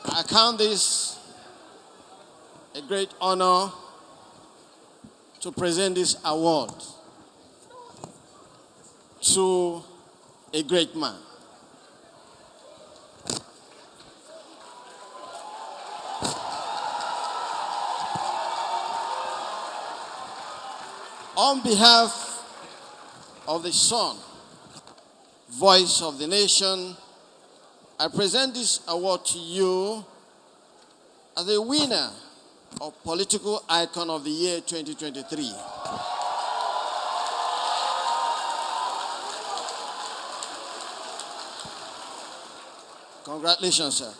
I count this a great honor to present this award to a great man. On behalf of the Son, voice of the nation, I present this award to you as the winner of Political Icon of the Year 2023. Congratulations, sir.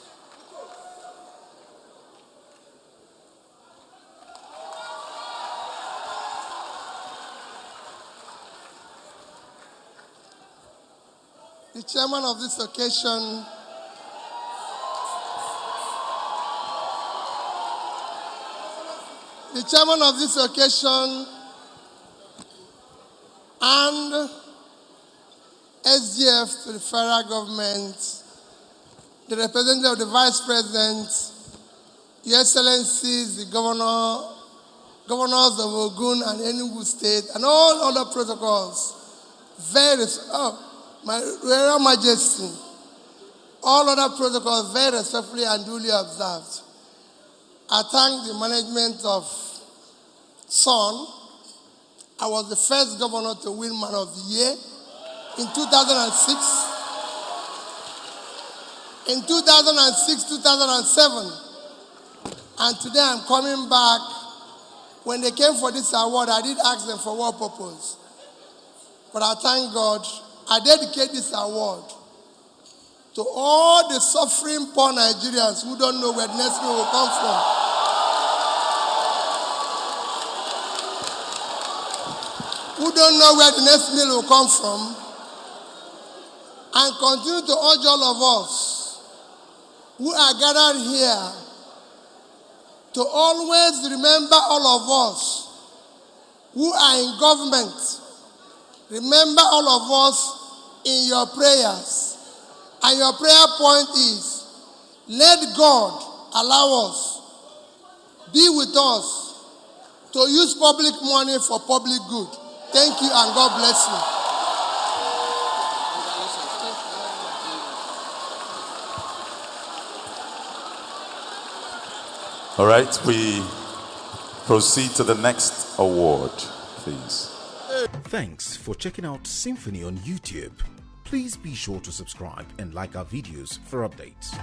The chairman of this occasion, and SGF to the federal government, the representative of the vice president, Your Excellencies, the governors of Ogun and Enugu State, and all other protocols, my Royal Majesty, all other protocols very respectfully and duly observed. I thank the management of SON. I was the first governor to win Man of the Year in 2006. In 2006, 2007. And today I'm coming back. When they came for this award, I did ask them for what purpose. But I thank God. I dedicate this award to all the suffering poor Nigerians who don't know where the next meal will come from. Who don't know where the next meal will come from. And continue to urge all of us who are gathered here to always remember all of us who are in government. Remember all of us in your prayers. And your prayer point is, let God allow us, be with us, to use public money for public good. Thank you and God bless you. All right, we proceed to the next award, please. Thanks for checking out SYMFONI on YouTube. Please be sure to subscribe and like our videos for updates.